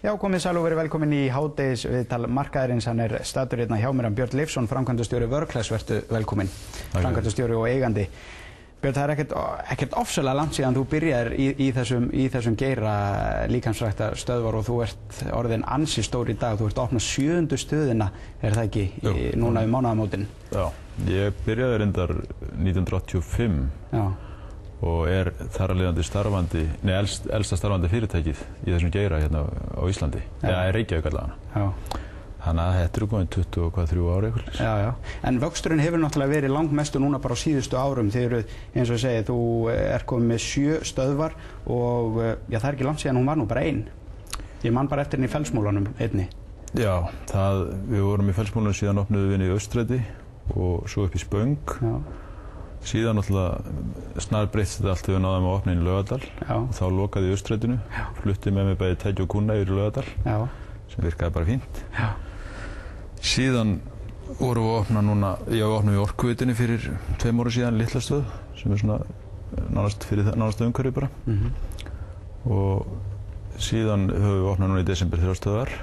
Já, komið sæl og verið velkomin í hádegisviðtal markaðarins. Hann staddur hérna hjá mér, Björn Leifsson, framkvæmdastjóri Workless, vertu velkomin. Framkvæmdastjóri og eigandi. Björn, það ekkert ofsalega langt síðan þú byrjar í þessum geira líkamsræktar stöðvar og þú ert orðin ansi stór í dag. Þú ert að opna 7. stöðina, það ekki, núna mánaðamótin? Já, ég byrjaði reyndar 1985. Já. Og þar að leiðandi elsta starfandi fyrirtækið í þessum geira hérna á Íslandi. Já, Reykjavík allavega. Já. Þannig að þetta komin 23 ára eitthvað. Já, já. En vöxturinn hefur náttúrulega verið langmestu núna bara á síðustu árum. Þið eru, eins og ég segi, þú komið með 7 stöðvar og já, það ekki langt síðan hún var nú bara ein. Ég man bara eftir henni í Fellsmúlanum einni. Já, við vorum í Fellsmúlanum, síðan opnuðum við í Austræti og svo upp í Spöng. Já. Síðan náttúrulega snarbreyttist þetta allt þegar við náðum að opna inn í Laugardal og þá lokaði í Austrætinu, flutti með mig bæði tæki og kúnna yfir í Laugardal sem virkaði bara fínt. Já. Síðan vorum við að opna núna, opnum við Orkuveitunni fyrir 2 ára síðan, litla stöð sem svona nánast umhverfi bara. Og síðan höfum við opnað núna í desember 3 stöðar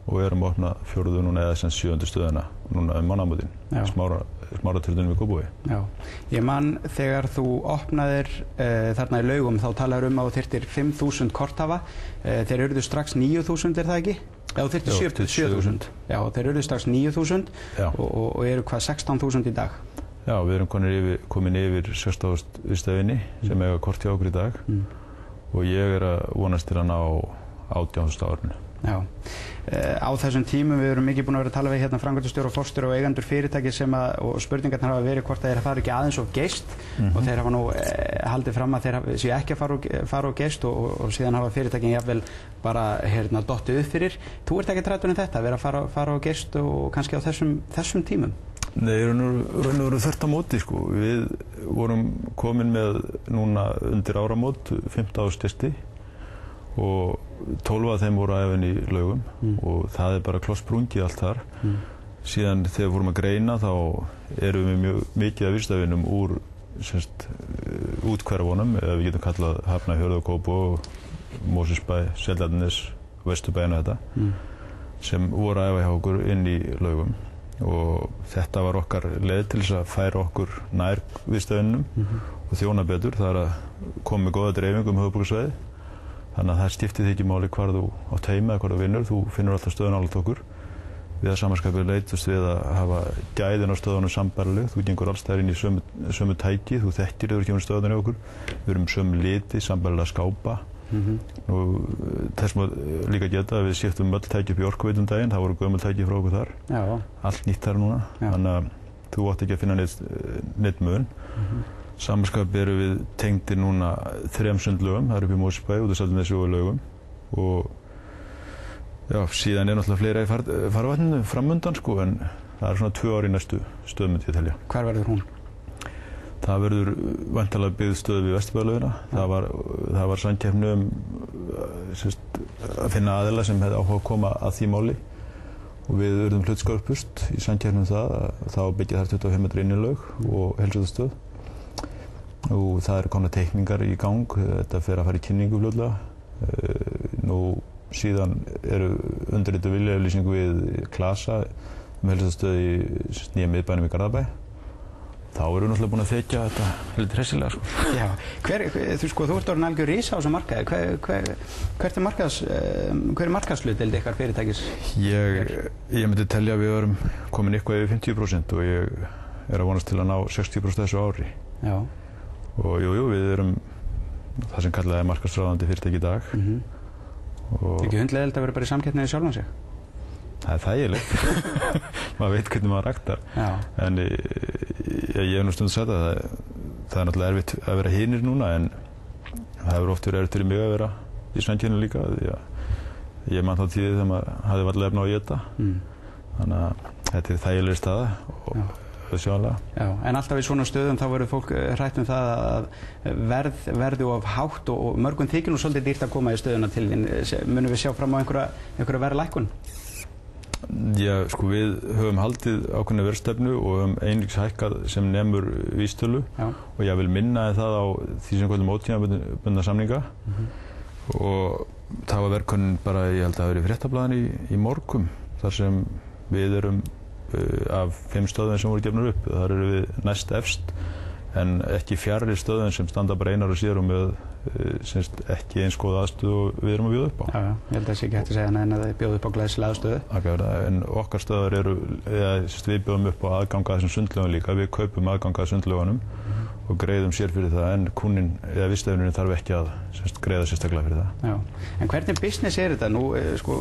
og við erum að opna 4. núna eða sem 7. stöðina núna mánaðamótin, Smáraturnum í Kópavogi. Já, ég man þegar þú opnaðir þarna í Laugum þá talaður að þú þyrftir 5.000 korthafa. Þeir urðu strax 9.000, það ekki? Já, þú þyrftir 7.000. Já, þeir urðu strax 9.000 og eru hvað 16.000 í dag? Já, við erum komin yfir 16.000 viðstæðinni sem eiga kort hjá okkur í dag og ég að vonast til að ná 18.000 árinu. Já, á þessum tímum við erum mikið búin að vera að tala við hérna framkvæmdastjóra og forstjóra og eigendur fyrirtæki og spurningarnar hafa verið hvort þeir fara ekki aðeins og geyst og þeir hafa nú haldið fram að þeir séu ekki að fara og geyst og síðan hafa fyrirtækin jafnvel bara dottið upp fyrir. Þú ert ekki trættur um þetta, að vera að fara og geyst og kannski á þessum tímum? Nei, raun og veru þvert á móti sko. Við vorum komin með núna undir áramót 15.000 gesti og 12 af þeim voru að æfa í Laugum og það bara klossprungið allt þar. Síðan þegar við fórum að greina þá erum við mjög mikið af viðstæðinum úr úthverfunum, eða við getum kallað Hafnarfjörð og Kópavog, Mosfellsbæ, Seltjarnarnes, Vesturbæinn og þetta sem voru að æfa hjá okkur inn í Laugum og þetta var okkar leið til þess að færa okkur nær viðstæðinum og þjóna betur. Það að koma með góða dreifingu höfuðborgarsvæðið. Þannig að það skiptir því ekki máli hvar þú átt heima eða hvar þú vinnur, þú finnur alltaf stöðun nálægt okkur. Við að samanskapið leitast við að hafa gæðin á stöðunum sambærileg, þú gengur alls þar inn í sömu tæki, þú þekkir þegar þú kemur stöðunum hjá okkur. Við erum sömu liti, sambærilega skápa. Þess má líka geta að við skiptum öll tæki upp í Orkuveitum daginn, það voru gömul tæki frá okkur þar. Já. Allt nýtt þar núna, þannig að þú átt ekki að finna neitt mun. Samanskap erum við tengdir núna 3 sundlaugum, það upp í Mosfellsbæ, út af Seltjarnarnesi og Laugum og já, síðan náttúrulega fleira í farvatninu framundan sko, en það svona 2 ár í næstu stöð myndi ég telja. Hvar verður hún? Það verður væntanlega byggð stöð við Vesturbæjarlaugina. Það var samkeppni að finna aðila sem hefði áhuga að koma að því máli og við urðum hlutskörpust í samkeppni það að þá byggja þar 25 metrar inn í laug og heilsugæslustöð. Og það eru komnar teikningar í gang, þetta fer að fara í kynningu fljótlega. Nú síðan eru undirrituð viljayfirlýsingu við Klasa heilsugæslustöð í nýja miðbænum í Garðabæ. Þá erum við náttúrulega búin að þekja þetta lítið hressilega sko. Já, þú ert orðinn algjör risa á þessum markaði. Hver er markaðshlutdeild ykkar fyrirtækis? Ég myndi telja að við erum komin eitthvað yfir 50% og ég að vonast til að ná 60% þessu ári. Já. Og við erum það sem kallað markaðsráðandi fyrirtæki í dag. Ekki hundleiðilegt að vera bara í samkeppni við sjálfan sig? Það er þægilegt. Maður veit hvernig maður ræktar. En ég hef nú stundum sagt að það er náttúrulega erfitt að vera hinir núna en það hefur oft verið erfitt fyrir mig að vera í samkeppni líka. Ég man þá tíðið þegar maður hafði varla efni á að éta. Þannig að þetta er þægilegri staða og sjálega. Já, en alltaf í svona stöðum þá verður fólk hrætt það að verði of hátt og mörgum þykir nú svolítið dýrt að koma í stöðuna til þín. Munum við sjá fram á einhverja verðlækkun? Já, sko við höfum haldið ákveðna verðstefnu og höfum einungis hækkað sem nemur vísitölu og ég vil minna það á því sem kallum ótímabundna samninga og það var verkkönnun bara, ég held að það hafi verið í Fréttablaðinu í morgun, þar sem við erum af 5 stöðum sem voru gefnar upp, þar eru við næst efst, en ekki fjarri stöðum sem standa bara einar og sér og með ekki eins góða aðstöðu og við erum að bjóða upp á. Já, ég held að það sé ekki hægt að segja en að þið bjóða upp á glæsilega aðstöðu. En okkar stöðar eru, við bjóðum upp á aðgang að þessum sundlaugum líka, við kaupum aðgang að sundlaugunum og greiðum sér fyrir það, en kúnninn eða viðstæðunin þarf ekki að greiða sérstaklega fyrir það. Já, en hvernig business er þetta nú, sko,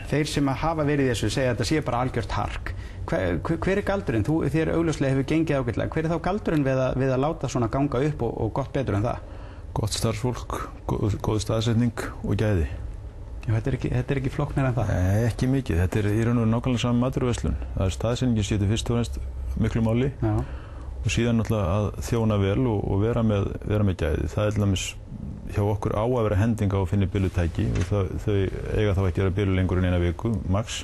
þeir sem hafa verið í þessu segja að þetta sé bara algjört hark. Hver er galdurinn? Þér augljóslega hefur gengið ágætlega. Hver er þá galdurinn við að láta svona ganga upp og gott betur en það? Gott starfsfólk, góð staðsetning og gæði. Já, þetta er ekki flóknara en það? Nei, ekki mikið. Þetta er í raun og veru nákvæmlega saman matvöruverslun. Það er staðsetningin skiptir fyrst og fremst miklu máli. Já. Og síðan náttúrulega að þjóna vel og vera með gæði. Það er til dæmis hjá okkur á að vera hendinga og finna bilutæki og þau eiga þá ekki að vera bilu lengur en 1 viku, max.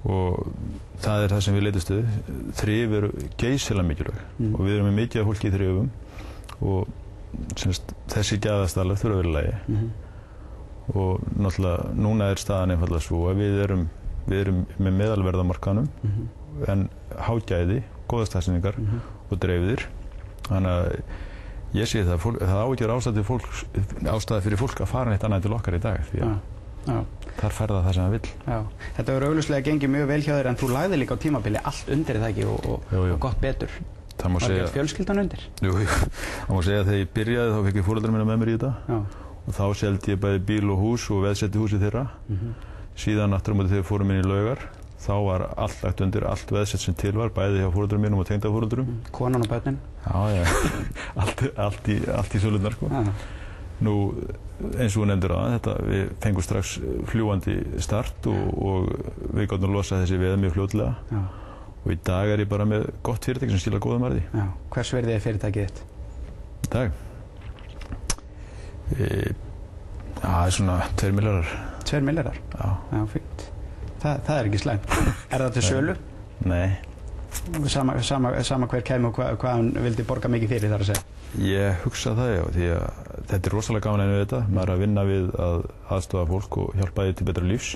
Og það er það sem við leitumst við. Þrif eru geysilega mikilvæg og við erum með mikið af fólki í þrifum og þessi gæðastalar þurfa að vera í lagi. Og náttúrulega núna er staðan einfaldlega svo að við erum með meðalverð á markaðnum en hágæði, góða staðsetningar og dreifðir. Þannig að ég sé það á ekki að vera ástæða fyrir fólk að fara neitt annað til okkar í dag því að þar fær það sem það vill. Já. Þetta hefur augljóslega gengið mjög vel hjá þér en þú lagði líka á tímabili allt undir það ekki og gott betur. Það má segja fjölskyldan undir? Jú, það má segja að þegar ég byrjaði þá fekk ég foreldrar mína með mér í þetta og þá seldi ég bæði bíl og hús og veðsetti húsið þeirra. Síðan aftur á móti þegar við fórum inn í Laugar þá var allt lagt undir, allt veðsett sem til var, bæði hjá foreldrum mínum og tengdaforeldrum. Konan og börnin? Já, allt í sölurnar sko. Nú, eins og þú nefndir á þetta, við fengum strax fljúgandi start og við gátum að losa þessi veð mjög fljótlega. Já. Og í dag er ég bara með gott fyrirtæki sem skilar góða marði. Já, hvers verði er fyrirtækið þitt? Í dag? Það er svona 2 milljarðar. 2 milljarðar? Já. Já, fínt. Það er ekki slæmt. Er það til sölu? Nei. Sama hver kæmi og hvað hann vildi borga mikið fyrir þar að segja? Ég hugsa það, já, því að þetta er rosalega gaman enn við þetta. Maður er að vinna við að aðstofa fólk og hjálpa því til betra lífs.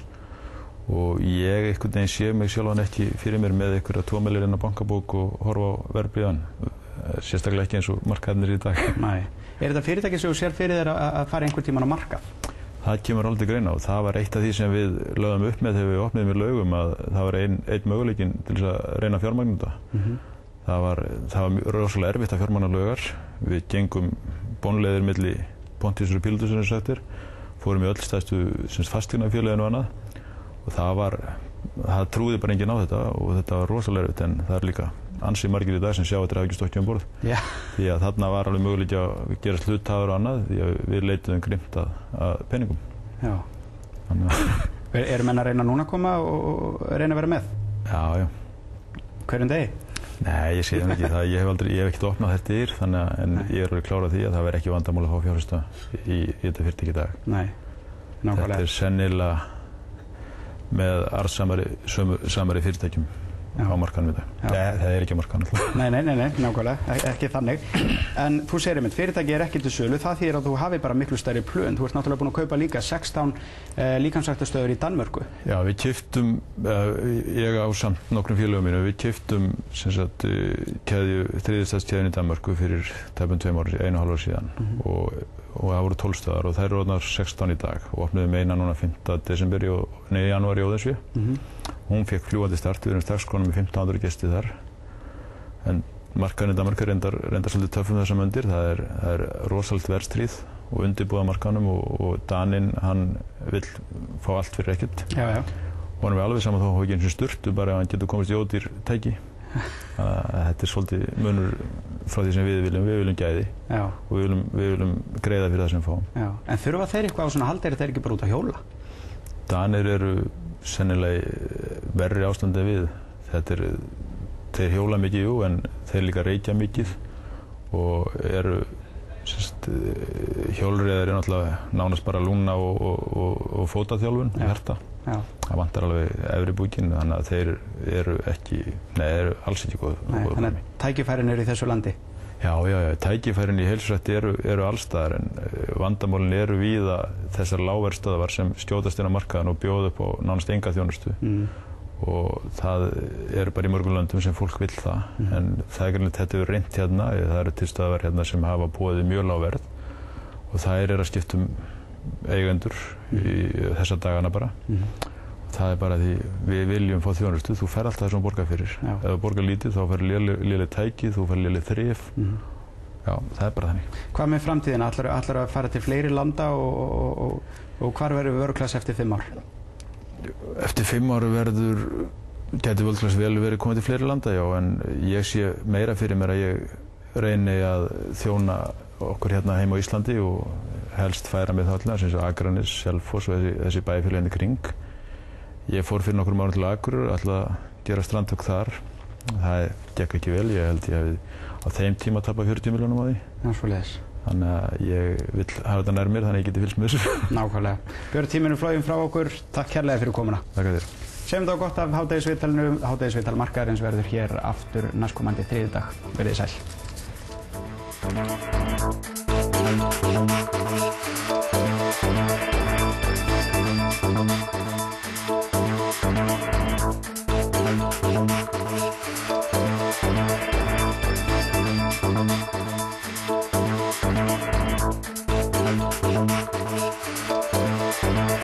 Og ég einhvern veginn sé mig sjálfan ekki fyrir mér með einhverja 2 milljarðar inn á bankabók og horfa á verðbréfan. Sérstaklega ekki eins og markaðnir í dag. Nei. Er þetta fyrirtæki sem þú sér fyrir þér að fara einhvern tímann á markað? Það kemur aldrei greina og það var eitt af því sem við lögðum upp með þegar við opniðum í Laugum að það var einn möguleikinn til þess að reyna að fjármagna þetta. Það var rosalega erfitt að fjármagna Laugar. Við gengum bónleiðir milli Pontíusar og Pílatusar eins og eftir, fórum í öll stærstu fasteignafélögin og annað og það trúði bara enginn á þetta og þetta var rosalega erfitt en það er líka ansi margir í dag sem sjá að þetta hafi ekki stokkið um borð. Yeah. Því að þarna var alveg möguleiki að gera hluthafar og annað því að við leituðum grimmt að peningum. Já. Eru menn að reyna núna að koma og reyna að vera með? Já, já. Hverjum degi? Nei, ég sé það ekki. Ég hef ekkert opnað þetta en ég er alveg klár á því að það verður ekki vandamál að fá fjárfesta í þetta fyrirtæki í dag. Nei, nákvæmlega. Þetta er sennilega með arðsamari fyrirtækjum á markaðnum í dag. Það er ekki á markaðnum alltaf. Nei, nákvæmlega, ekki þannig. En þú segir einmitt, fyrirtæki er ekki til sölu, það þýðir að þú hafi bara miklu stærri plön. Þú ert náttúrulega búin að kaupa líka 16 líkamsræktarstöðvar í Danmörku. Já, við keyptum, ég á samt nokkrum félögum mínum, við keyptum þriðjastærðskeðjun í Danmörku fyrir tæpum 2 ára, 1,5 ára síðan og það voru 12 stöðvar og þær eru orðnar 16 í dag og opnuðum eina núna 5. janúar í Óðinsvé. Hún fekk fljúgandi start, við erum strax konum með 1500 gesti þar en markaðurinn í Danmörku reyndar svolítið töffum þessar mundir, það er rosalegt verðstríð og undirbúða markaðnum og Daninn, hann vill fá allt fyrir ekkert. Já. Og hann er alveg saman þó ekki eins og sturtu bara ef hann getur komist í ódýr tæki. Þannig að þetta er svolítið munur frá því sem við viljum gæði. Já. Og við viljum greiða fyrir það sem við fáum. Já. En þurfa þeir eitthvað á svona haldi, er þeir ekki bara út að hjóla? Danir eru sennilega verri ástandi við. Þeir hjóla mikið, en þeir líka reykja mikið og eru hjólreiðar er náttúrulega nánast bara lungna og fótaþjálfun, hjarta. Já. Það vantar alveg efri búkinn, þannig að þeir eru alls ekki góð. Þannig að tækifærin eru í þessu landi? Já, tækifærin í heilsurækti eru allstaðar en vandamálin eru víða þessar lágverðsstöðvar sem skjótast inn á markaðinn og bjóða upp á nánast enga þjónustu og það eru bara í mörgum löndum sem fólk vill það en það er greinilegt þetta reynt hérna, það eru til stöðvar hérna sem hafa boðið mjög lág verð og þær eru að skipta eigendur í þessa dagana bara. Það er bara því við viljum fá þjónustu, þú fær alltaf það sem þú borgar fyrir. Ef þú borgar lítið þá fær léleg tæki, þú fær léleg þrif. Já, það er bara þannig. Hvað með framtíðina? Ætlarðu að fara til fleiri landa og hvar verður vöruklass eftir 5 ár? Eftir 5 ár gæti vöruklass vel verið komið til fleiri landa, já, en ég sé meira fyrir mér að ég reyni að þjóna okkur hérna heima á Íslandi og helst færa með það allar, sem Akranes, Selfoss og þessi bæjarfélögin í kring. Ég fór fyrir nokkrum árum til Akureyrar, ætla að gera strandtök þar. Það gekk ekki vel, ég held ég hefði á þeim tíma tapað 40 milljónum á því. Já, svoleiðis. Þannig að ég vil hafa þetta nær mér, þannig að ég geti fylgst með þessu. Nákvæmlega. Björn, tíminn floginn frá okkur. Takk kærlega fyrir komuna. Takk að þér. Segjum þetta gott af hádegisviðtalinu. Hádegisviðtal markaðarins verður hér aftur næstkomandi þriðjudag. Verið sæl.